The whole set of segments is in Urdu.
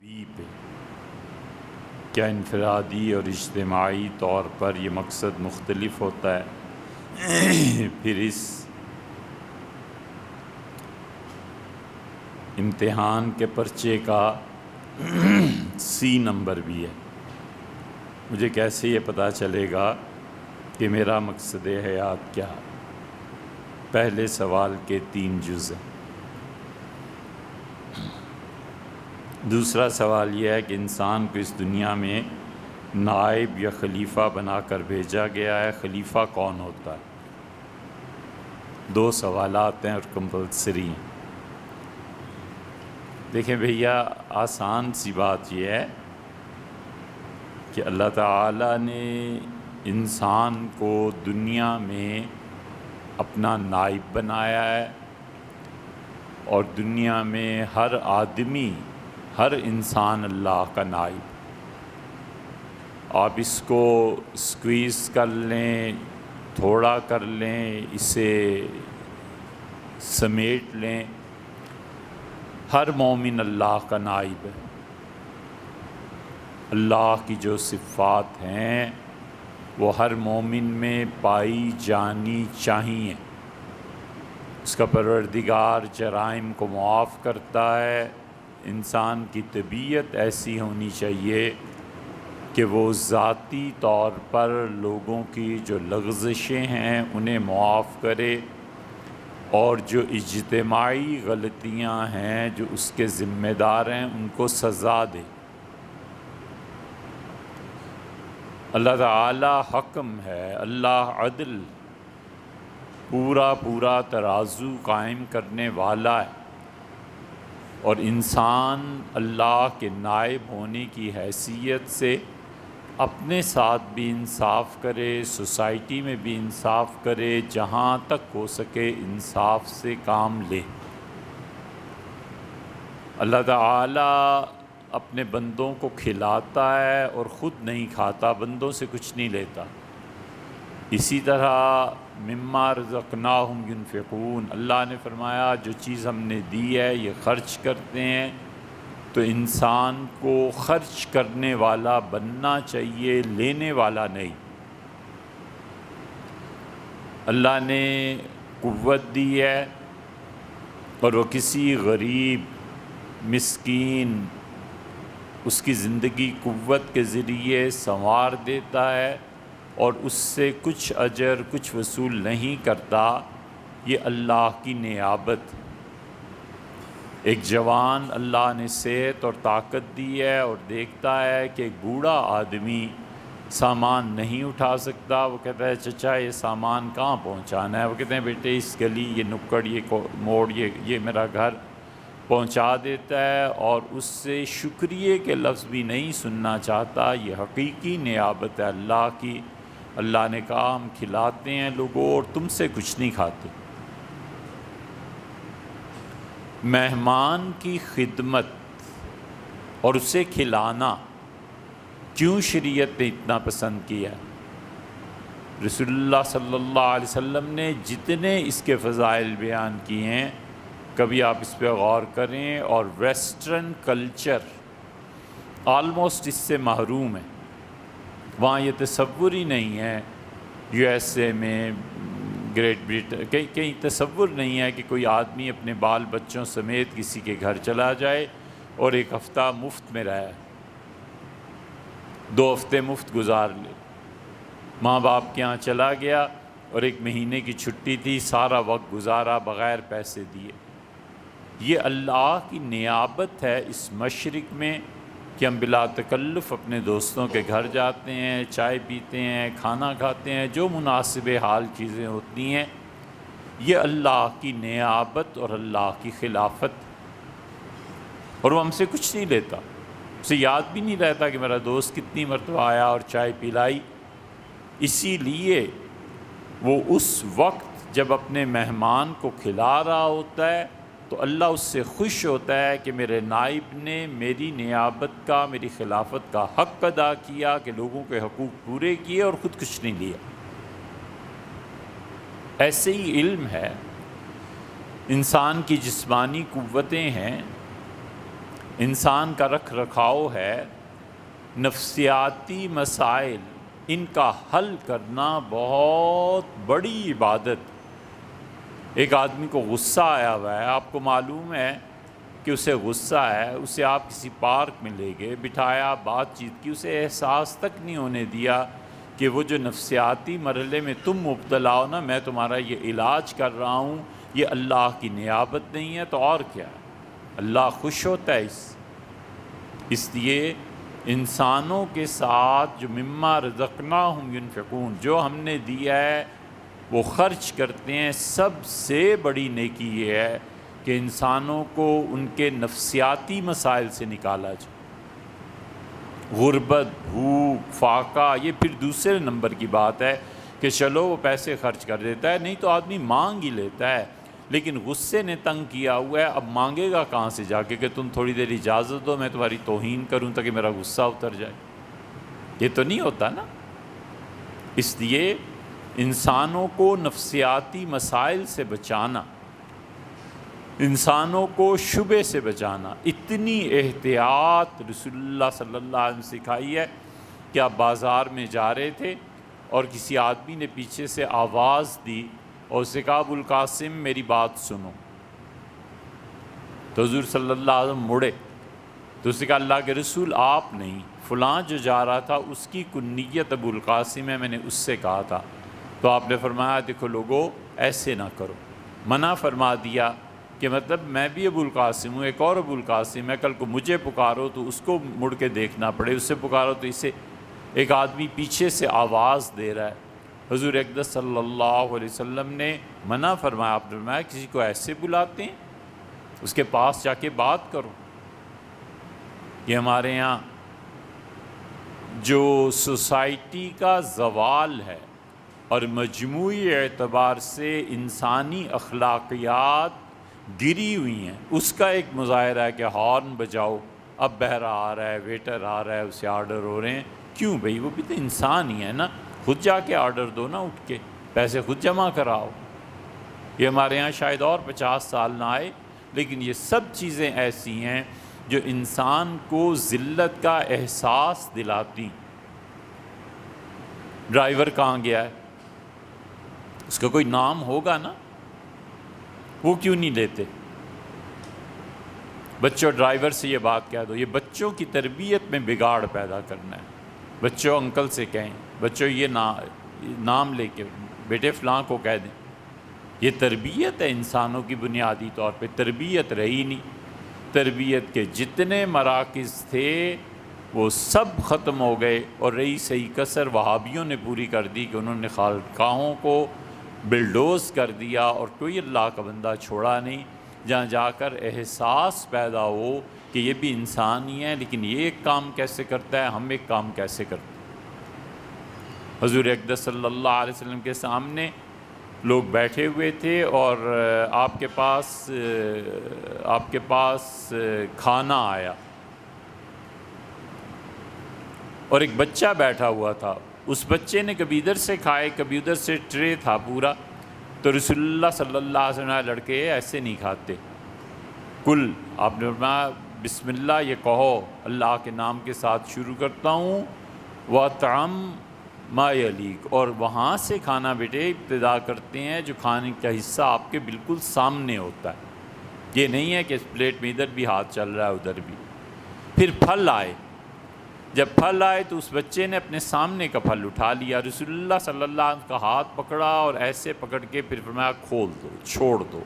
پہ کیا انفرادی اور اجتماعی طور پر یہ مقصد مختلف ہوتا ہے؟ پھر اس امتحان کے پرچے کا سی نمبر بھی ہے۔ مجھے کیسے یہ پتہ چلے گا کہ میرا مقصد حیات کیا؟ پہلے سوال کے 3 جز ہیں۔ دوسرا سوال یہ ہے کہ انسان کو اس دنیا میں نائب یا خلیفہ بنا کر بھیجا گیا ہے، خلیفہ کون ہوتا ہے؟ 2 سوالات ہیں اور کمپلسری ہیں۔ دیکھیں بھیا، آسان سی بات یہ ہے کہ اللہ تعالیٰ نے انسان کو دنیا میں اپنا نائب بنایا ہے، اور دنیا میں ہر آدمی، ہر انسان اللہ کا نائب۔ آپ اس کو اسکویز کر لیں، تھوڑا کر لیں، اسے سمیٹ لیں، ہر مومن اللہ کا نائب ہے۔ اللہ کی جو صفات ہیں وہ ہر مومن میں پائی جانی چاہیے۔ اس کا پروردگار جرائم کو معاف کرتا ہے۔ انسان کی طبیعت ایسی ہونی چاہیے کہ وہ ذاتی طور پر لوگوں کی جو لغزشیں ہیں انہیں معاف کرے، اور جو اجتماعی غلطیاں ہیں جو اس کے ذمہ دار ہیں ان کو سزا دے۔ اللہ تعالی حکم ہے، اللہ عدل، پورا ترازو قائم کرنے والا ہے، اور انسان اللہ کے نائب ہونے کی حیثیت سے اپنے ساتھ بھی انصاف کرے، سوسائٹی میں بھی انصاف کرے، جہاں تک ہو سکے انصاف سے کام لے۔ اللہ تعالیٰ اپنے بندوں کو کھلاتا ہے اور خود نہیں کھاتا، بندوں سے کچھ نہیں لیتا۔ اسی طرح مما رزقناہم ینفقون، اللہ نے فرمایا جو چیز ہم نے دی ہے یہ خرچ کرتے ہیں، تو انسان کو خرچ کرنے والا بننا چاہیے، لینے والا نہیں۔ اللہ نے قوت دی ہے اور وہ کسی غریب، مسکین، اس کی زندگی قوت کے ذریعے سنوار دیتا ہے اور اس سے کچھ اجر، کچھ وصول نہیں کرتا۔ یہ اللہ کی نعمت۔ ایک جوان اللہ نے صحت اور طاقت دی ہے اور دیکھتا ہے کہ ایک بوڑھا آدمی سامان نہیں اٹھا سکتا، وہ کہتا ہے چچا یہ سامان کہاں پہنچانا ہے؟ وہ کہتے ہیں بیٹے اس گلی، یہ نکڑ، یہ موڑ، یہ میرا گھر پہنچا دیتا ہے، اور اس سے شکریہ کے لفظ بھی نہیں سننا چاہتا۔ یہ حقیقی نعمت ہے اللہ کی۔ اللہ نے کہا ہم کھلاتے ہیں لوگوں اور تم سے کچھ نہیں کھاتے۔ مہمان کی خدمت اور اسے کھلانا کیوں شریعت نے اتنا پسند کیا؟ رسول اللہ صلی اللہ علیہ وسلم نے جتنے اس کے فضائل بیان کیے ہیں، کبھی آپ اس پہ غور کریں، اور ویسٹرن کلچر آلموسٹ اس سے محروم ہے۔ وہاں یہ تصور ہی نہیں ہے، یو ایس اے میں، گریٹ بریٹن، کہیں تصور نہیں ہے کہ کوئی آدمی اپنے بال بچوں سمیت کسی کے گھر چلا جائے اور 1 ہفتہ مفت میں رہے، 2 ہفتے مفت گزار لے۔ ماں باپ کے ہاں چلا گیا اور 1 مہینے کی چھٹی تھی، سارا وقت گزارا بغیر پیسے دیے۔ یہ اللہ کی نعمت ہے اس مشرق میں کہ ہم بلا تکلف اپنے دوستوں کے گھر جاتے ہیں، چائے پیتے ہیں، کھانا کھاتے ہیں، جو مناسب حال چیزیں ہوتی ہیں۔ یہ اللہ کی نعمت اور اللہ کی خلافت، اور وہ ہم سے کچھ نہیں لیتا، اسے یاد بھی نہیں رہتا کہ میرا دوست کتنی مرتبہ آیا اور چائے پلائی۔ اسی لیے وہ اس وقت جب اپنے مہمان کو کھلا رہا ہوتا ہے تو اللہ اس سے خوش ہوتا ہے کہ میرے نائب نے میری نعمت کا، میری خلافت کا حق ادا کیا، کہ لوگوں کے حقوق پورے کیے اور خود کچھ نہیں لیا۔ ایسے ہی علم ہے، انسان کی جسمانی قوتیں ہیں، انسان کا رکھ رکھاؤ ہے، نفسیاتی مسائل ان کا حل کرنا بہت بڑی عبادت۔ ایک آدمی کو غصہ آیا ہوا ہے، آپ کو معلوم ہے کہ اسے غصہ ہے، اسے آپ کسی پارک میں لے گئے، بٹھایا، بات چیت کی، اسے احساس تک نہیں ہونے دیا کہ وہ جو نفسیاتی مرحلے میں تم مبتلا ہو نا، میں تمہارا یہ علاج کر رہا ہوں، یہ اللہ کی نیابت نہیں ہے تو اور کیا ہے؟ اللہ خوش ہوتا ہے اس لیے انسانوں کے ساتھ جو مما رزقناہم ینفقون، جو ہم نے دیا ہے وہ خرچ کرتے ہیں، سب سے بڑی نیکی یہ ہے کہ انسانوں کو ان کے نفسیاتی مسائل سے نکالا جائے۔ غربت، بھوک، فاقہ، یہ پھر دوسرے نمبر کی بات ہے کہ چلو وہ پیسے خرچ کر دیتا ہے، نہیں تو آدمی مانگ ہی لیتا ہے، لیکن غصے نے تنگ کیا ہوا ہے، اب مانگے گا کہاں سے جا کے کہ تم تھوڑی دیر اجازت دو میں تمہاری توہین کروں تاکہ میرا غصہ اتر جائے؟ یہ تو نہیں ہوتا نا۔ اس لیے انسانوں کو نفسیاتی مسائل سے بچانا، انسانوں کو شبہ سے بچانا، اتنی احتیاط رسول اللہ صلی اللہ علیہ وسلم نے سکھائی ہے کہ آپ بازار میں جا رہے تھے اور کسی آدمی نے پیچھے سے آواز دی اور اسے کہا ابو القاسم میری بات سنو، تو حضور صلی اللہ علیہ وسلم مڑے تو اسے کہا اللہ کے رسول آپ نہیں، فلاں جو جا رہا تھا اس کی کنیت ابو القاسم ہے، میں نے اس سے کہا تھا۔ تو آپ نے فرمایا دیکھو لوگو ایسے نہ کرو، منع فرما دیا کہ مطلب میں بھی ابو القاسم ہوں، ایک اور ابو القاسم ہے، کل کو مجھے پکارو تو اس کو مڑ کے دیکھنا پڑے، اس سے پکارو تو اسے۔ ایک آدمی پیچھے سے آواز دے رہا ہے، حضور اقدس صلی اللہ علیہ وسلم نے منع فرمایا، آپ نے فرمایا کسی کو ایسے بلاتے ہیں، اس کے پاس جا کے بات کرو۔ یہ ہمارے یہاں جو سوسائٹی کا زوال ہے اور مجموعی اعتبار سے انسانی اخلاقیات گری ہوئی ہیں، اس کا ایک مظاہرہ ہے کہ ہارن بجاؤ، اب بہرا آ رہا ہے، ویٹر آ رہا ہے، اسے آرڈر ہو رہے ہیں۔ کیوں بھئی، وہ بھی تو انسان ہی ہے نا، خود جا کے آرڈر دو نا، اٹھ کے پیسے خود جمع کراؤ۔ یہ ہمارے یہاں شاید اور 50 سال نہ آئے، لیکن یہ سب چیزیں ایسی ہیں جو انسان کو ذلت کا احساس دلاتی۔ ڈرائیور کہاں گیا ہے، اس کا کوئی نام ہوگا نا، وہ کیوں نہیں لیتے؟ بچوں ڈرائیور سے یہ بات کہہ دو، یہ بچوں کی تربیت میں بگاڑ پیدا کرنا ہے۔ بچوں انکل سے کہیں، بچوں یہ نام لے کے بیٹے فلاں کو کہہ دیں، یہ تربیت ہے انسانوں کی بنیادی طور پہ۔ تربیت رہی نہیں، تربیت کے جتنے مراکز تھے وہ سب ختم ہو گئے، اور رہی صحیح کسر وہابیوں نے پوری کر دی کہ انہوں نے خانقاہوں کو بلڈوز کر دیا اور کوئی اللہ کا بندہ چھوڑا نہیں، جہاں جا کر احساس پیدا ہو کہ یہ بھی انسان ہی ہے، لیکن یہ ایک کام کیسے کرتا ہے، ہم ایک کام کیسے کرتے ہیں۔ حضور اقدس صلی اللہ علیہ وسلم کے سامنے لوگ بیٹھے ہوئے تھے اور آپ کے پاس کھانا آیا اور ایک بچہ بیٹھا ہوا تھا، اس بچے نے کبھی ادھر سے کھائے کبھی ادھر سے، ٹرے تھا پورا، تو رسول اللہ صلی اللہ علیہ وسلم لڑکے ایسے نہیں کھاتے، کل آپ نے فرمایا بسم اللہ یہ کہو، اللہ کے نام کے ساتھ شروع کرتا ہوں، وَطَعَمْ مَا يَلِيك، اور وہاں سے کھانا بیٹے ابتدا کرتے ہیں جو کھانے کا حصہ آپ کے بالکل سامنے ہوتا ہے، یہ نہیں ہے کہ اس پلیٹ میں ادھر بھی ہاتھ چل رہا ہے ادھر بھی۔ پھر پھل آئے، جب پھل آئے تو اس بچے نے اپنے سامنے کا پھل اٹھا لیا، رسول اللہ صلی اللہ علیہ وسلم کا ہاتھ پکڑا اور ایسے پکڑ کے پھر فرمایا کھول دو، چھوڑ دو،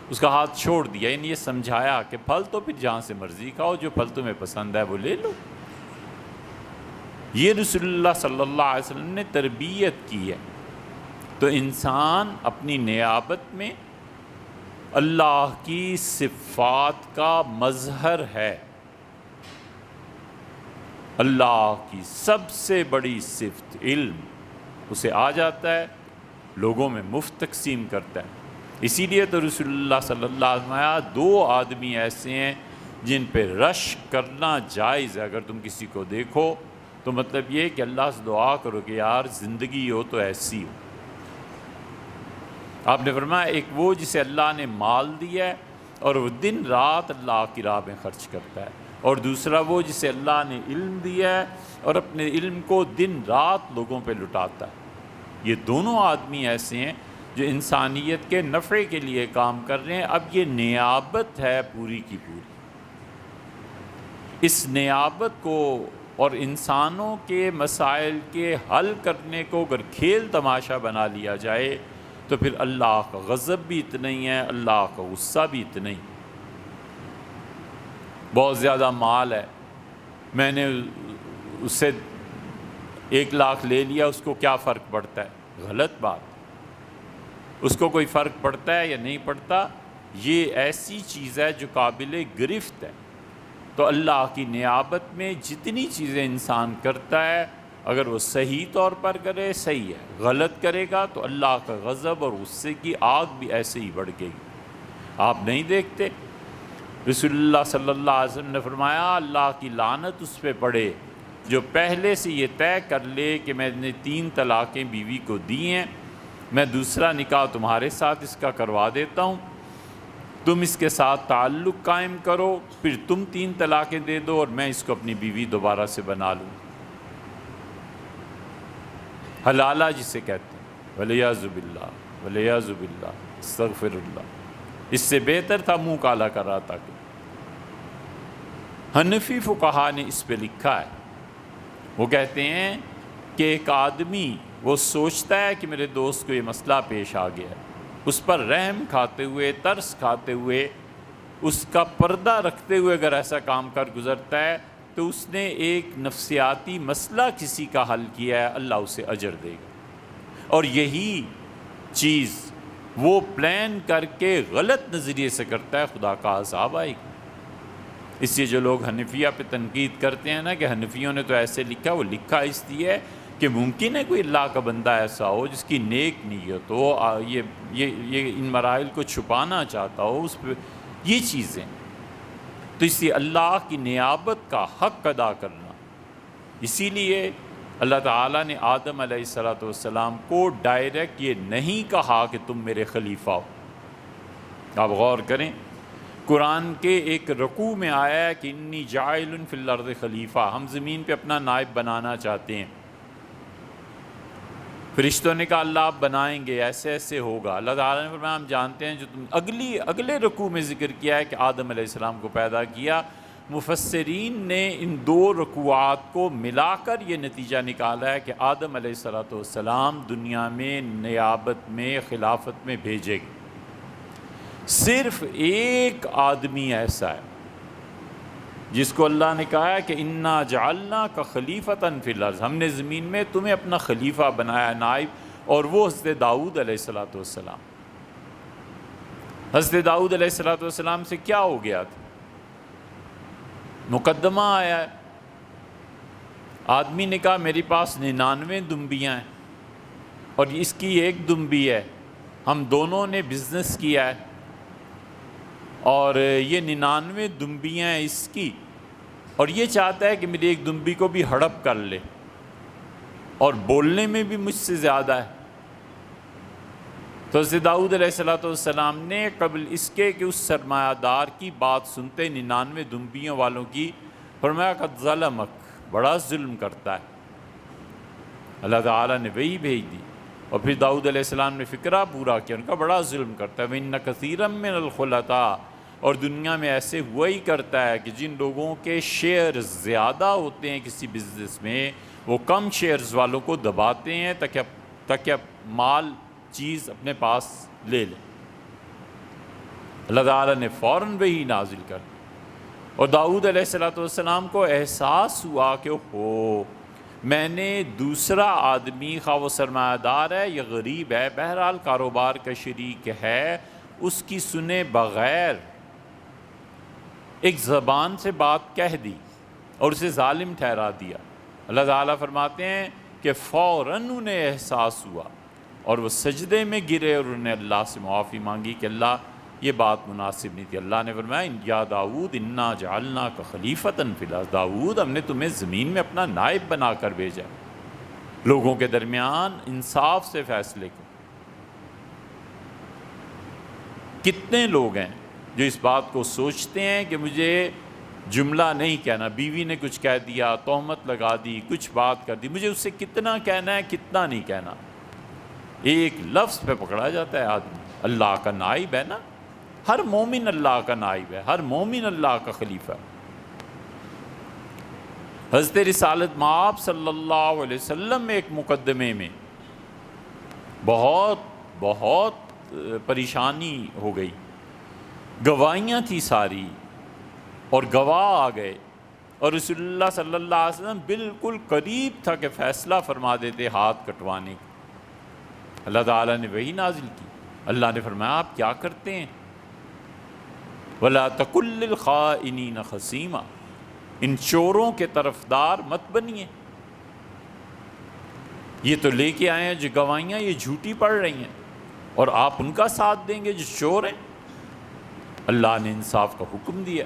اس کا ہاتھ چھوڑ دیا، یعنی یہ سمجھایا کہ پھل تو پھر جہاں سے مرضی کھاؤ، جو پھل تمہیں پسند ہے وہ لے لو۔ یہ رسول اللہ صلی اللہ علیہ وسلم نے تربیت کی ہے۔ تو انسان اپنی نیابت میں اللہ کی صفات کا مظہر ہے۔ اللہ کی سب سے بڑی صفت علم، اسے آ جاتا ہے، لوگوں میں مفت تقسیم کرتا ہے۔ اسی لیے تو رسول اللہ صلی اللہ علیہ وسلم 2 آدمی ایسے ہیں جن پہ رشک کرنا جائز ہے، اگر تم کسی کو دیکھو تو مطلب یہ کہ اللہ سے دعا کرو کہ یار زندگی ہو تو ایسی ہو۔ آپ نے فرمایا ایک وہ جسے اللہ نے مال دیا ہے اور وہ دن رات اللہ کی راہ میں خرچ کرتا ہے، اور دوسرا وہ جسے اللہ نے علم دیا ہے اور اپنے علم کو دن رات لوگوں پہ لٹاتا ہے۔ یہ دونوں آدمی ایسے ہیں جو انسانیت کے نفع کے لیے کام کر رہے ہیں۔ اب یہ نیابت ہے پوری کی پوری، اس نیابت کو اور انسانوں کے مسائل کے حل کرنے کو اگر کھیل تماشا بنا لیا جائے تو پھر اللہ کا غضب بھی اتنا ہی ہے، اللہ کا غصہ بھی اتنا ہی۔ بہت زیادہ مال ہے، میں نے اس سے 1 لاکھ لے لیا، اس کو کیا فرق پڑتا ہے؟ غلط بات۔ اس کو کوئی فرق پڑتا ہے یا نہیں پڑتا، یہ ایسی چیز ہے جو قابل گرفت ہے۔ تو اللہ کی نیابت میں جتنی چیزیں انسان کرتا ہے، اگر وہ صحیح طور پر کرے صحیح ہے، غلط کرے گا تو اللہ کا غضب اور غصے کی آگ بھی ایسے ہی بڑھ گئی۔ آپ نہیں دیکھتے رسول اللہ صلی اللہ علیہ وسلم نے فرمایا اللہ کی لعنت اس پہ پڑے جو پہلے سے یہ طے کر لے کہ میں نے 3 طلاقیں بیوی کو دی ہیں، میں دوسرا نکاح تمہارے ساتھ اس کا کروا دیتا ہوں، تم اس کے ساتھ تعلق قائم کرو، پھر تم 3 طلاقیں دے دو اور میں اس کو اپنی بیوی دوبارہ سے بنا لوں۔ حلالہ جسے کہتے ہیں، ولیعذ باللہ ولیعذ باللہ استغفر اللہ، اس سے بہتر تھا منہ کالا کر رہا تھا۔ کہ حنفی فقہا نے اس پہ لکھا ہے، وہ کہتے ہیں کہ ایک آدمی وہ سوچتا ہے کہ میرے دوست کو یہ مسئلہ پیش آ گیا ہے، اس پر رحم کھاتے ہوئے، ترس کھاتے ہوئے، اس کا پردہ رکھتے ہوئے اگر ایسا کام کر گزرتا ہے تو اس نے ایک نفسیاتی مسئلہ کسی کا حل کیا ہے، اللہ اسے اجر دے گا۔ اور یہی چیز وہ پلان کر کے غلط نظریے سے کرتا ہے، خدا کا عذاب آئے گا۔ اس لیے جو لوگ حنفیہ پہ تنقید کرتے ہیں نا کہ حنفیوں نے تو ایسے لکھا، وہ لکھا اس لیے کہ ممکن ہے کوئی اللہ کا بندہ ایسا ہو جس کی نیک نیت ہو، یہ ان مراحل کو چھپانا چاہتا ہو، اس پہ یہ چیزیں، تو اس لیے اللہ کی نیابت کا حق ادا کرنا۔ اسی لیے اللہ تعالیٰ نے آدم علیہ السلام کو ڈائریکٹ یہ نہیں کہا کہ تم میرے خلیفہ ہو۔ آپ غور کریں، قرآن کے ایک رکوع میں آیا ہے کہ انی جاعل فی الارض خلیفہ، ہم زمین پہ اپنا نائب بنانا چاہتے ہیں۔ فرشتوں نے کہا اللہ آپ بنائیں گے، ایسے ایسے ہوگا۔ اللہ تعالیٰ نے فرمایا ہم جانتے ہیں، جو تم اگلے رکوع میں ذکر کیا ہے کہ آدم علیہ السلام کو پیدا کیا۔ مفسرین نے ان 2 رکوعات کو ملا کر یہ نتیجہ نکالا ہے کہ آدم علیہ السلام دنیا میں نیابت میں، خلافت میں بھیجے گئے۔ صرف ایک آدمی ایسا ہے جس کو اللہ نے کہا ہے کہ انا جعلناک خلیفۃ فی الارض، ہم نے زمین میں تمہیں اپنا خلیفہ بنایا، نائب، اور وہ حضرت داؤد علیہ السلام۔ حضرت داؤد علیہ السلام سے کیا ہو گیا تھا؟ مقدمہ آیا ہے، آدمی نے کہا میرے پاس 99 دمبیاں ہیں اور اس کی 1 دمبی ہے، ہم دونوں نے بزنس کیا ہے اور یہ 99 دمبیاں ہیں اس کی، اور یہ چاہتا ہے کہ میری 1 دمبی کو بھی ہڑپ کر لے، اور بولنے میں بھی مجھ سے زیادہ ہے۔ تو حضرت داؤد علیہ السلام نے قبل اس کے کہ اس سرمایہ دار کی بات سنتے 99 دمبیوں والوں کی، فرمایا قد ظلمک، بڑا ظلم کرتا ہے۔ اللہ تعالیٰ نے وہی بھیج دی، اور پھر داؤد علیہ السلام نے فکرہ پورا کیا، ان کا بڑا ظلم کرتا ہے۔ وَإِنَّ كَثِيرًا مِّنَ الْخُلَطَاءِ، اور دنیا میں ایسے ہوا ہی کرتا ہے کہ جن لوگوں کے شیئر زیادہ ہوتے ہیں کسی بزنس میں، وہ کم شیئرز والوں کو دباتے ہیں تاکہ مال چیز اپنے پاس لے لیں۔ اللہ تعالیٰ نے فوراً وہی نازل کر، اور داؤد علیہ السلام کو احساس ہوا کہ میں نے دوسرا آدمی، خواہ وہ سرمایہ دار ہے یا غریب ہے، بہرحال کاروبار کا شریک ہے، اس کی سنے بغیر ایک زبان سے بات کہہ دی اور اسے ظالم ٹھہرا دیا۔ اللہ تعالیٰ فرماتے ہیں کہ فوراً انہیں احساس ہوا اور وہ سجدے میں گرے اور انہیں اللہ سے معافی مانگی کہ اللہ یہ بات مناسب نہیں تھی۔ اللہ نے فرمایا یا داؤد انا جعلناک خلیفۃ فی الارض، داؤد ہم نے تمہیں زمین میں اپنا نائب بنا کر بھیجا، لوگوں کے درمیان انصاف سے فیصلے کو۔ کتنے لوگ ہیں جو اس بات کو سوچتے ہیں کہ مجھے جملہ نہیں کہنا، بیوی نے کچھ کہہ دیا، تہمت لگا دی، کچھ بات کر دی، مجھے اس سے کتنا کہنا ہے کتنا نہیں کہنا، ایک لفظ پہ پکڑا جاتا ہے آدمی۔ اللہ کا نائب ہے نا، ہر مومن اللہ کا نائب ہے، ہر مومن اللہ کا خلیفہ۔ حضرت رسالت مآب صلی اللہ علیہ وسلم میں ایک مقدمے میں بہت پریشانی ہو گئی، گواہیاں تھی ساری اور گواہ آ گئے، اور رسول اللہ صلی اللہ علیہ وسلم بالکل قریب تھا کہ فیصلہ فرما دیتے ہاتھ کٹوانے کا۔ اللہ تعالیٰ نے وحی نازل کی، اللہ نے فرمایا آپ کیا کرتے ہیں؟ وَلَا تَقُلْ لِلْخَائِنِينَ خَصِيمًا، ان چوروں کے طرفدار مت بنیے۔ یہ تو لے کے آئے ہیں جو گواہیاں یہ جھوٹی پڑ رہی ہیں، اور آپ ان کا ساتھ دیں گے جو چور ہیں؟ اللہ نے انصاف کا حکم دیا،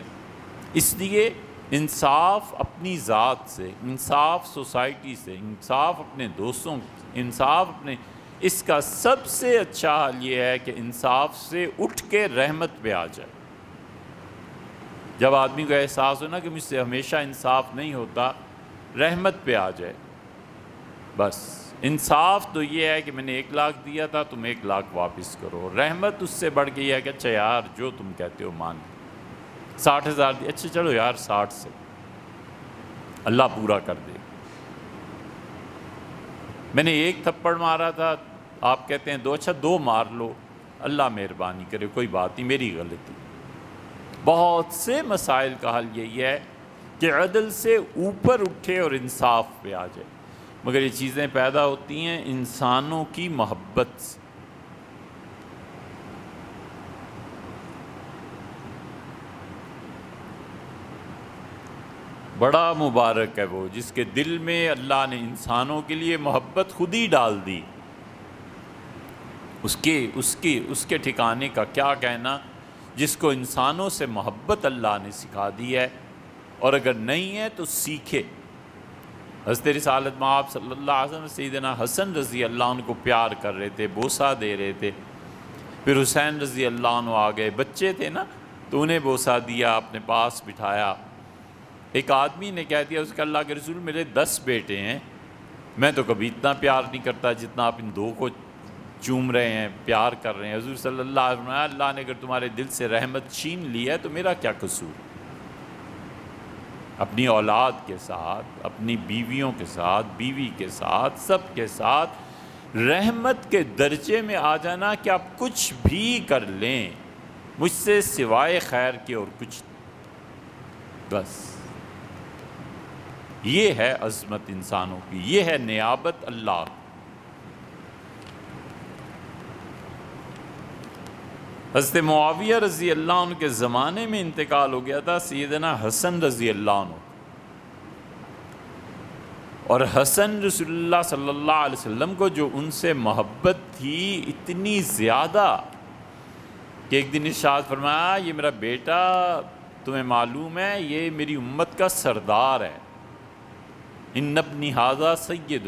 اس لیے انصاف اپنی ذات سے، انصاف سوسائٹی سے، انصاف اپنے دوستوں سے، انصاف اپنے، اس کا سب سے اچھا حل یہ ہے کہ انصاف سے اٹھ کے رحمت پہ آ جائے۔ جب آدمی کو احساس ہو نا کہ مجھ سے ہمیشہ انصاف نہیں ہوتا، رحمت پہ آ جائے۔ بس انصاف تو یہ ہے کہ میں نے 1 لاکھ دیا تھا، تم 1 لاکھ واپس کرو۔ رحمت اس سے بڑھ کے یہ ہے کہ اچھا یار جو تم کہتے ہو مان، 60,000 دی، اچھا چلو یار 60 سے، اللہ پورا کر دے۔ میں نے 1 تھپڑ مارا تھا، آپ کہتے ہیں 2، اچھا 2 مار لو، اللہ مہربانی کرے، کوئی بات نہیں، میری غلطی۔ بہت سے مسائل کا حل یہی ہے کہ عدل سے اوپر اٹھے اور انصاف پہ آ جائے، مگر یہ چیزیں پیدا ہوتی ہیں انسانوں کی محبت سے۔ بڑا مبارک ہے وہ جس کے دل میں اللہ نے انسانوں کے لیے محبت خود ہی ڈال دی۔ اس کے ٹھکانے کا کیا کہنا جس کو انسانوں سے محبت اللہ نے سکھا دی ہے، اور اگر نہیں ہے تو سیکھے۔ حضرت رسالت مآب صلی اللہ علیہ وسلم سیدنا حسن رضی اللہ عنہ کو پیار کر رہے تھے، بوسہ دے رہے تھے، پھر حسین رضی اللہ عنہ آ گئے، بچے تھے نا تو انہیں بوسہ دیا، اپنے پاس بٹھایا۔ ایک آدمی نے کہہ دیا اس کے اللہ کے رسول میرے 10 بیٹے ہیں، میں تو کبھی اتنا پیار نہیں کرتا جتنا آپ ان 2 کو چوم رہے ہیں، پیار کر رہے ہیں۔ حضور صلی اللہ علیہ وسلم، اللہ نے اگر تمہارے دل سے رحمت چھین لی ہے تو میرا کیا قصور؟ اپنی اولاد کے ساتھ، اپنی بیویوں کے ساتھ، بیوی کے ساتھ، سب کے ساتھ رحمت کے درجے میں آ جانا کہ آپ کچھ بھی کر لیں مجھ سے سوائے خیر کے اور کچھ، بس یہ ہے عظمت انسانوں کی، یہ ہے نیابت اللہ۔ حضرت معاویہ رضی اللہ عنہ کے زمانے میں انتقال ہو گیا تھا سیدنا حسن رضی اللہ عنہ، اور حسن رسول اللہ صلی اللہ علیہ وسلم کو جو ان سے محبت تھی اتنی زیادہ کہ ایک دن ارشاد فرمایا یہ میرا بیٹا تمہیں معلوم ہے یہ میری امت کا سردار ہے، ان ابنی ھذا سید،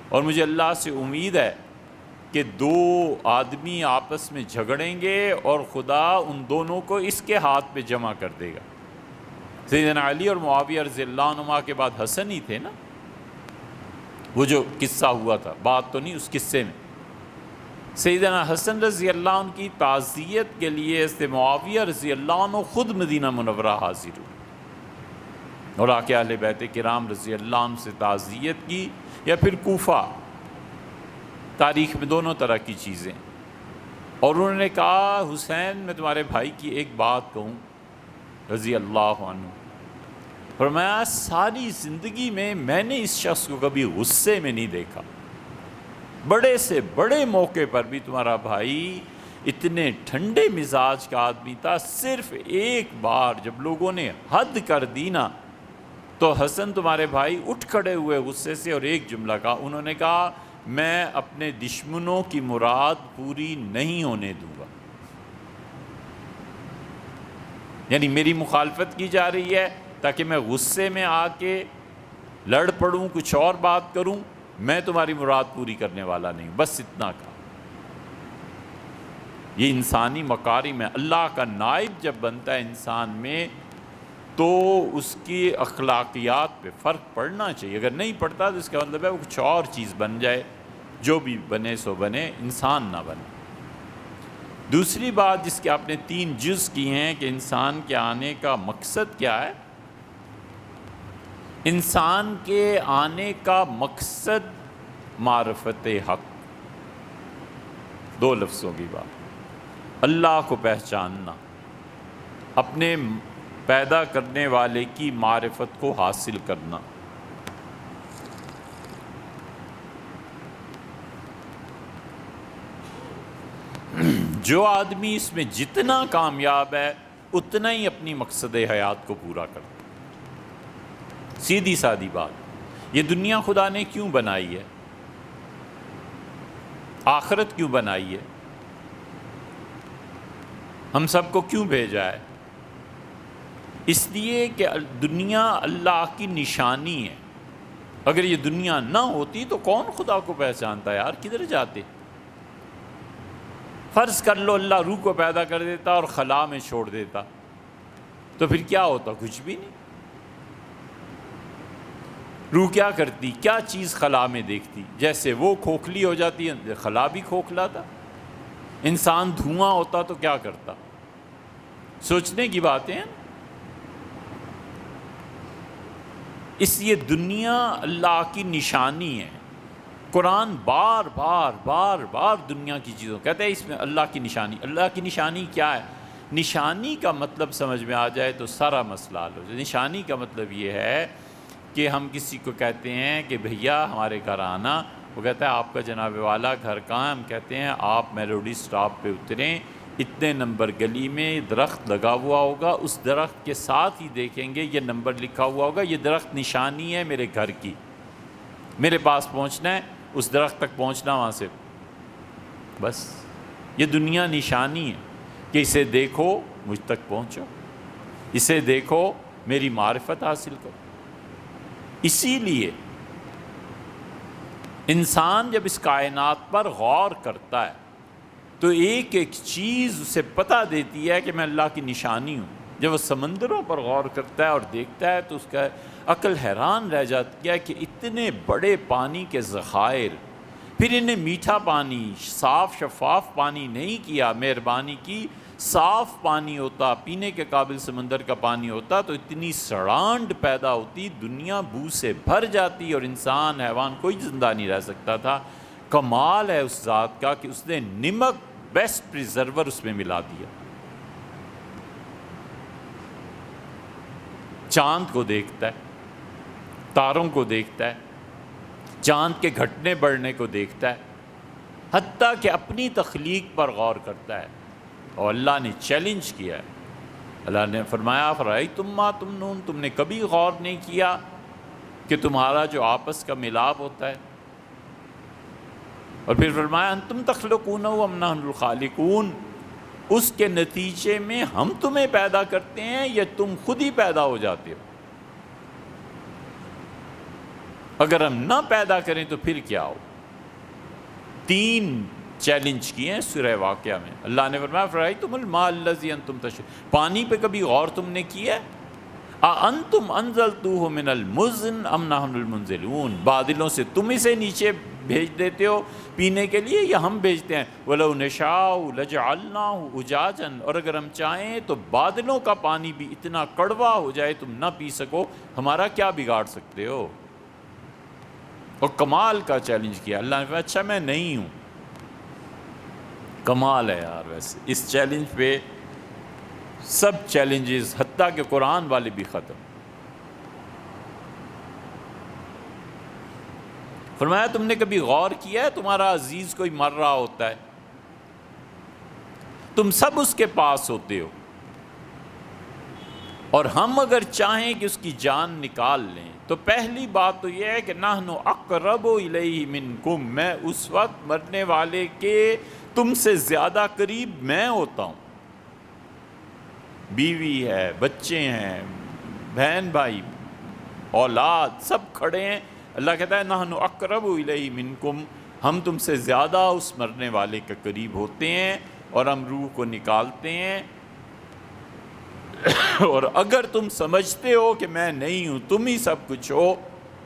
اور مجھے اللہ سے امید ہے کہ 2 آدمی آپس میں جھگڑیں گے اور خدا ان دونوں کو اس کے ہاتھ پہ جمع کر دے گا۔ سیدنا علی اور معاویہ رضی اللہ عنہما کے بعد حسن ہی تھے نا، وہ جو قصہ ہوا تھا، بات تو نہیں اس قصے میں۔ سیدنا حسن رضی اللہ عنہ کی تعزیت کے لیے حضرت معاویہ رضی اللہ عنہ خود مدینہ منورہ حاضر ہوئے اور آ کے اہل بیت کرام رضی اللہ عنہ سے تعزیت کی، یا پھر کوفہ، تاریخ میں دونوں طرح کی چیزیں، اور انہوں نے کہا حسین میں تمہارے بھائی کی ایک بات کہوں رضی اللہ عنہ، فرمایا ساری زندگی میں نے اس شخص کو کبھی غصے میں نہیں دیکھا، بڑے سے بڑے موقع پر بھی تمہارا بھائی اتنے ٹھنڈے مزاج کا آدمی تھا، صرف ایک بار جب لوگوں نے حد کر دی نا تو حسن تمہارے بھائی اٹھ کھڑے ہوئے غصے سے، اور ایک جملہ کہا، انہوں نے کہا میں اپنے دشمنوں کی مراد پوری نہیں ہونے دوں گا، یعنی میری مخالفت کی جا رہی ہے تاکہ میں غصے میں آ کے لڑ پڑوں، کچھ اور بات کروں، میں تمہاری مراد پوری کرنے والا نہیں، بس اتنا کہا۔ یہ انسانی مکارم ہے۔ اللہ کا نائب جب بنتا ہے انسان میں تو اس کی اخلاقیات پہ فرق پڑنا چاہیے. اگر نہیں پڑتا تو اس کا مطلب ہے وہ کچھ اور چیز بن جائے. جو بھی بنے سو بنے، انسان نہ بنے. دوسری بات جس کے آپ نے 3 جز کی ہیں کہ انسان کے آنے کا مقصد کیا ہے. انسان کے آنے کا مقصد معرفت حق. 2 لفظوں کی بات. اللہ کو پہچاننا، اپنے پیدا کرنے والے کی معرفت کو حاصل کرنا. جو آدمی اس میں جتنا کامیاب ہے اتنا ہی اپنی مقصد حیات کو پورا کرتا. سیدھی سادی بات. یہ دنیا خدا نے کیوں بنائی ہے؟ آخرت کیوں بنائی ہے؟ ہم سب کو کیوں بھیجا ہے؟ اس لیے کہ دنیا اللہ کی نشانی ہے. اگر یہ دنیا نہ ہوتی تو کون خدا کو پہچانتا یار؟ کدھر جاتے؟ فرض کر لو اللہ روح کو پیدا کر دیتا اور خلا میں چھوڑ دیتا تو پھر کیا ہوتا؟ کچھ بھی نہیں. روح کیا کرتی؟ کیا چیز خلا میں دیکھتی؟ جیسے وہ کھوکھلی ہو جاتی ہے، خلا بھی کھوکھلا تھا. انسان دھواں ہوتا تو کیا کرتا؟ سوچنے کی باتیں ہیں. اس لیے دنیا اللہ کی نشانی ہے. قرآن بار بار دنیا کی چیزوں کہتے ہیں اس میں اللہ کی نشانی. اللہ کی نشانی کیا ہے؟ نشانی کا مطلب سمجھ میں آ جائے تو سارا مسئلہ حل ہو جائے. نشانی کا مطلب یہ ہے کہ ہم کسی کو کہتے ہیں کہ بھیا ہمارے گھر آنا. وہ کہتا ہے آپ کا جناب والا گھر کہاں ہے؟ ہم کہتے ہیں آپ میلوڈی سٹاپ پہ اتریں، اتنے نمبر گلی میں درخت لگا ہوا ہوگا، اس درخت کے ساتھ ہی دیکھیں گے یہ نمبر لکھا ہوا ہوگا، یہ درخت نشانی ہے میرے گھر کی. میرے پاس پہنچنا ہے، اس درخت تک پہنچنا وہاں سے. بس یہ دنیا نشانی ہے کہ اسے دیکھو مجھ تک پہنچو، اسے دیکھو میری معرفت حاصل کرو. اسی لیے انسان جب اس کائنات پر غور کرتا ہے تو ایک ایک چیز اسے پتہ دیتی ہے کہ میں اللہ کی نشانی ہوں. جب وہ سمندروں پر غور کرتا ہے اور دیکھتا ہے تو اس کا عقل حیران رہ جاتی ہے کہ اتنے بڑے پانی کے ذخائر، پھر انہیں میٹھا پانی، صاف شفاف پانی نہیں کیا. مہربانی کی صاف پانی ہوتا، پینے کے قابل سمندر کا پانی ہوتا تو اتنی سڑانڈ پیدا ہوتی، دنیا بو سے بھر جاتی اور انسان حیوان کوئی زندہ نہیں رہ سکتا تھا. کمال ہے اس ذات کا کہ اس نے نمک بیسٹ پریزرور اس میں ملا دیا. چاند کو دیکھتا ہے، تاروں کو دیکھتا ہے، چاند کے گھٹنے بڑھنے کو دیکھتا ہے، حتیٰ کہ اپنی تخلیق پر غور کرتا ہے. اور اللہ نے چیلنج کیا ہے. اللہ نے فرمایا فرأیتم ما تمنون، تم نے کبھی غور نہیں کیا کہ تمہارا جو آپس کا ملاپ ہوتا ہے. اور پھر فرمایا انتم تخلقونہ ام نحن الخالقون، اس کے نتیجے میں ہم تمہیں پیدا کرتے ہیں یا تم خود ہی پیدا ہو جاتے ہو؟ اگر ہم نہ پیدا کریں تو پھر کیا ہو؟ 3 چیلنج کیے ہیں سورہ واقعہ میں. اللہ نے فرمایا فرأیتم الماء الذی انتم تشربون، پانی پہ کبھی غور تم نے کیا ہے؟ اانتم انزلتوہ من المزن ام نحن المنزلون، بادلوں سے تم اسے نیچے بھیج دیتے ہو پینے کے لیے یا ہم بھیجتے ہیں؟ وَلَوْ نَشَاءُ لَجَعَلْنَاهُ أُجَاجًا، اور اگر ہم چاہیں تو بادلوں کا پانی بھی اتنا کڑوا ہو جائے تم نہ پی سکو، ہمارا کیا بگاڑ سکتے ہو؟ اور کمال کا چیلنج کیا. اللہ نے کہا اچھا میں نہیں ہوں. کمال ہے یار. ویسے اس چیلنج پہ سب چیلنجز حتیٰ کہ قرآن والے بھی ختم. فرمایا تم نے کبھی غور کیا ہے تمہارا عزیز کوئی مر رہا ہوتا ہے، تم سب اس کے پاس ہوتے ہو، اور ہم اگر چاہیں کہ اس کی جان نکال لیں تو پہلی بات تو یہ ہے کہ نحن اقرب الیہ منکم، میں اس وقت مرنے والے کے تم سے زیادہ قریب میں ہوتا ہوں. بیوی ہے، بچے ہیں، بہن بھائی، اولاد سب کھڑے ہیں. اللہ کہتا ہے نحن اقرب الیہ منکم، ہم تم سے زیادہ اس مرنے والے کے قریب ہوتے ہیں اور ہم روح کو نکالتے ہیں. اور اگر تم سمجھتے ہو کہ میں نہیں ہوں، تم ہی سب کچھ ہو،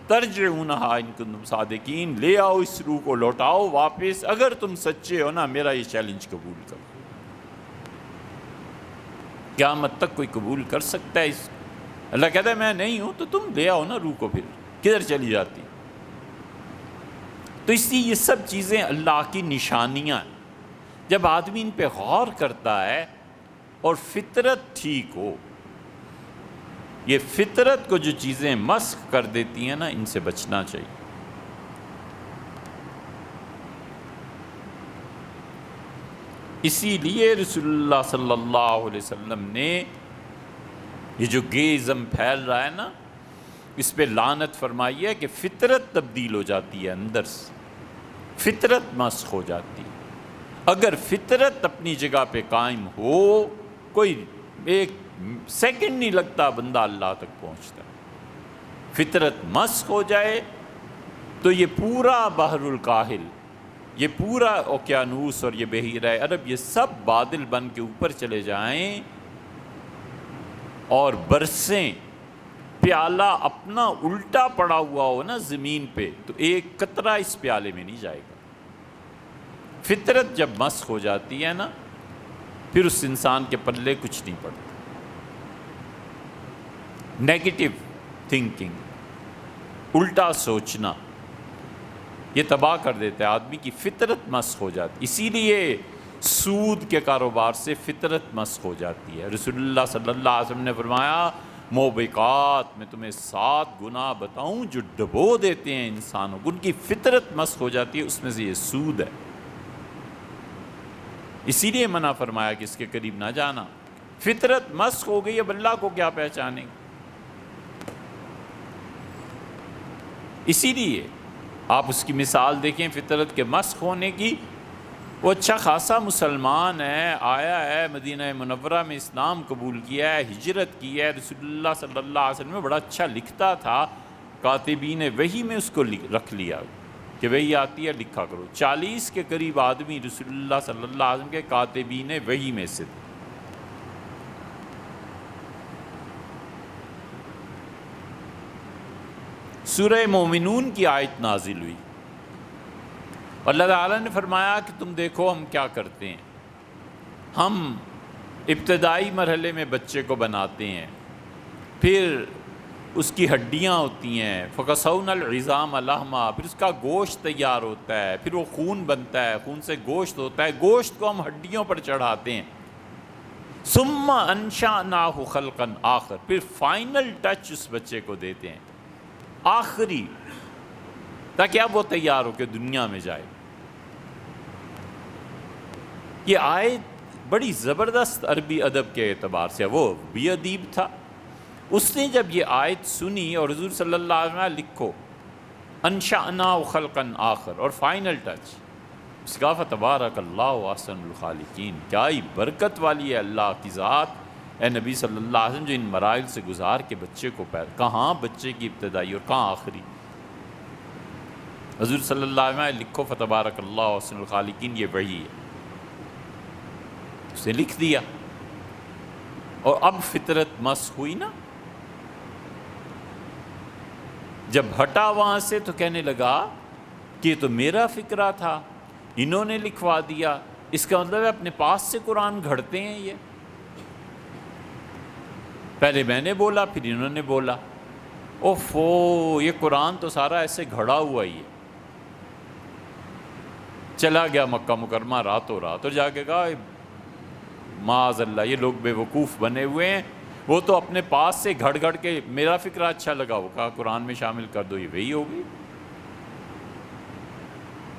ترجعونہا ان کنتم صادقین، لے آؤ اس روح کو، لوٹاؤ واپس، اگر تم سچے ہو نا، میرا یہ چیلنج قبول کرو۔ قیامت تک کوئی قبول کر سکتا ہے اس؟ اللہ کہتا ہے میں نہیں ہوں، تو تم لے آؤ نا روح کو، پھر کدھر چلی جاتی؟ تو اس لیے یہ سب چیزیں اللہ کی نشانیاں ہیں۔ جب آدمی ان پہ غور کرتا ہے اور فطرت ٹھیک ہو، یہ فطرت کو جو چیزیں مسخ کر دیتی ہیں نا، ان سے بچنا چاہیے۔ اسی لیے رسول اللہ صلی اللہ علیہ وسلم نے یہ جو گیزم پھیل رہا ہے نا، اس پہ لعنت فرمائی ہے کہ فطرت تبدیل ہو جاتی ہے، اندر سے فطرت مسخ ہو جاتی ہے۔ اگر فطرت اپنی جگہ پہ قائم ہو، کوئی ایک سیکنڈ نہیں لگتا بندہ اللہ تک پہنچتا ہے۔ فطرت مسخ ہو جائے تو یہ پورا بحر الکاہل، یہ پورا اوقیانوس اور یہ بحیرہ عرب، یہ سب بادل بن کے اوپر چلے جائیں اور برسیں، پیالہ اپنا الٹا پڑا ہوا ہو نا زمین پہ، تو ایک قطرہ اس پیالے میں نہیں جائے گا۔ فطرت جب مسخ ہو جاتی ہے نا، پھر اس انسان کے پلے کچھ نہیں پڑتا۔ نیگیٹو تھنکنگ، الٹا سوچنا، یہ تباہ کر دیتا ہے آدمی کی فطرت مسخ ہو جاتی۔ اسی لیے سود کے کاروبار سے فطرت مسخ ہو جاتی ہے۔ رسول اللہ صلی اللہ علیہ وسلم نے فرمایا موبقات، میں تمہیں 7 گناہ بتاؤں جو ڈبو دیتے ہیں انسانوں کو، ان کی فطرت مسخ ہو جاتی ہے، اس میں سے یہ سود ہے۔ اسی لیے منع فرمایا کہ اس کے قریب نہ جانا۔ فطرت مسخ ہو گئی، اب اللہ کو کیا پہچانیں گے؟ اسی لیے آپ اس کی مثال دیکھیں فطرت کے مسخ ہونے کی۔ وہ اچھا خاصا مسلمان ہے، آیا ہے مدینہ منورہ میں، اسلام قبول کیا ہے، ہجرت کی ہے، رسول اللہ صلی اللہ علیہ وسلم میں بڑا اچھا لکھتا تھا، کاتبین وحی میں اس کو رکھ لیا کہ وحی آتی ہے لکھا کرو۔ 40 کے قریب آدمی رسول اللہ صلی اللہ علیہ وسلم کے کاتبین وحی میں سے تھے۔ سورہ مومنون کی آیت نازل ہوئی، اللہ تعالیٰ نے فرمایا کہ تم دیکھو ہم کیا کرتے ہیں، ہم ابتدائی مرحلے میں بچے کو بناتے ہیں، پھر اس کی ہڈیاں ہوتی ہیں، فَقَسَوْنَ الْعِظَامَ لَحْمًا، پھر اس کا گوشت تیار ہوتا ہے، پھر وہ خون بنتا ہے، خون سے گوشت ہوتا ہے، گوشت کو ہم ہڈیوں پر چڑھاتے ہیں، ثُمَّ أَنشَأْنَاهُ خَلْقًا آخر، پھر فائنل ٹچ اس بچے کو دیتے ہیں، آخری، تاکہ اب وہ تیار ہو کے دنیا میں جائے۔ یہ آیت بڑی زبردست عربی ادب کے اعتبار سے، وہ بھی ادیب تھا، اس نے جب یہ آیت سنی اور حضور صلی اللہ علیہ وسلم لکھو انشأناہ خلقا آخر اور فائنل ٹچ، اس کا فتبارک اللہ احسن الخالقین، کیا ہی برکت والی ہے اللہ کی ذات، اے نبی صلی اللہ علیہ وسلم جو ان مراحل سے گزار کے بچے کو کہاں بچے کی ابتدائی اور کہاں آخری۔ حضور صلی اللہ علیہ وسلم لکھو فتبارک اللہ احسن الخالقین، یہ وحی ہے، اسے لکھ دیا، اور اب فطرت مسخ ہوئی نا، جب ہٹا وہاں سے تو کہنے لگا کہ یہ تو میرا فکرہ تھا، انہوں نے لکھوا دیا، اس کا مطلب ہے اپنے پاس سے قرآن گھڑتے ہیں، یہ پہلے میں نے بولا پھر انہوں نے بولا، اوفو یہ قرآن تو سارا ایسے گھڑا ہوا ہی ہے۔ چلا گیا مکہ مکرمہ راتوں رات اور جا کے کہا معاذ اللہ یہ لوگ بے وقوف بنے ہوئے ہیں، وہ تو اپنے پاس سے گھڑ گھڑ کے میرا فکرہ اچھا لگا، وہ کہا قرآن میں شامل کر دو، یہ وہی ہوگی۔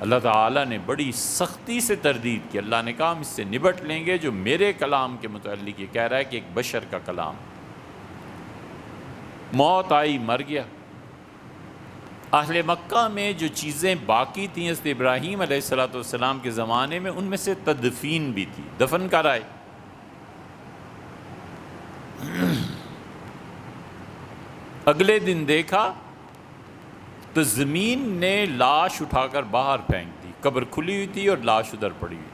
اللہ تعالیٰ نے بڑی سختی سے تردید کی، اللہ نے کہا ہم اس سے نبٹ لیں گے جو میرے کلام کے متعلق یہ کہہ رہا ہے کہ ایک بشر کا کلام۔ موت آئی، مر گیا۔ اہل مکہ میں جو چیزیں باقی تھیں حضرت ابراہیم علیہ السلام کے زمانے میں، ان میں سے تدفین بھی تھی، دفن کرائے۔ اگلے دن دیکھا تو زمین نے لاش اٹھا کر باہر پھینک دی، قبر کھلی ہوئی تھی اور لاش ادھر پڑی ہوئی،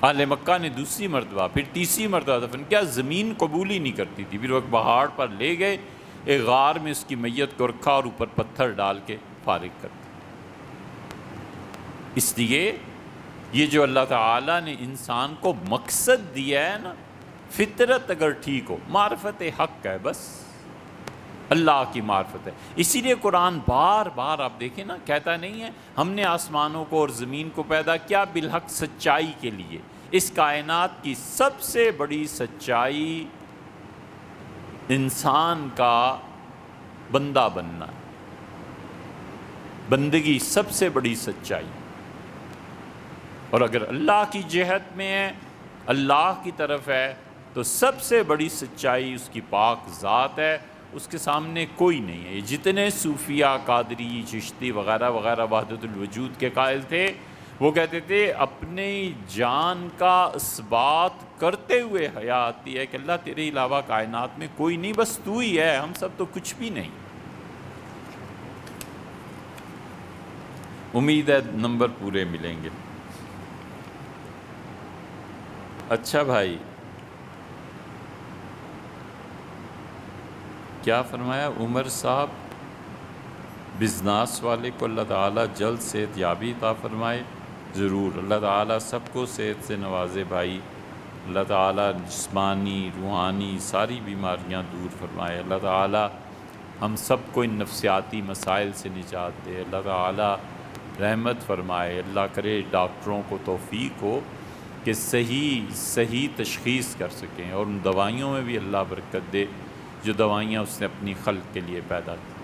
اہل مکہ نے دوسری مرتبہ، پھر تیسری مرتبہ دفن کیا، زمین قبول ہی نہیں کرتی تھی، پھر وہ پہاڑ پر لے گئے، ایک غار میں اس کی میت کو رکھا اور اوپر پتھر ڈال کے فارغ کر دیا۔ اس لیے یہ جو اللہ تعالیٰ نے انسان کو مقصد دیا ہے نا، فطرت اگر ٹھیک ہو، معرفت حق ہے، بس اللہ کی معرفت ہے۔ اسی لیے قرآن بار بار آپ دیکھیں نا، کہتا نہیں ہے ہم نے آسمانوں کو اور زمین کو پیدا کیا بالحق، سچائی کے لیے۔ اس کائنات کی سب سے بڑی سچائی انسان کا بندہ بننا ہے، بندگی سب سے بڑی سچائی۔ اور اگر اللہ کی جہت میں ہے، اللہ کی طرف ہے، تو سب سے بڑی سچائی اس کی پاک ذات ہے، اس کے سامنے کوئی نہیں ہے۔ یہ جتنے صوفیہ، قادری، چشتی وغیرہ وغیرہ وحدت الوجود کے قائل تھے، وہ کہتے تھے اپنی جان کا اثبات کرتے ہوئے حیا آتی ہے کہ اللہ تیرے علاوہ کائنات میں کوئی نہیں، بس تو ہی ہے، ہم سب تو کچھ بھی نہیں۔ امید ہے نمبر پورے ملیں گے۔ اچھا بھائی، کیا فرمایا عمر صاحب؟ بزنس والے کو اللہ تعالیٰ جلد صحت یابی عطا فرمائے۔ ضرور، اللہ تعالیٰ سب کو صحت سے نوازے بھائی، اللہ تعالیٰ جسمانی روحانی ساری بیماریاں دور فرمائے، اللہ تعالیٰ ہم سب کو ان نفسیاتی مسائل سے نجات دے، اللہ تعالیٰ رحمت فرمائے، اللہ کرے ڈاکٹروں کو توفیق ہو کہ صحیح تشخیص کر سکیں، اور ان دوائیوں میں بھی اللہ برکت دے جو دوائیاں اس نے اپنی خلق کے لیے پیدا کی۔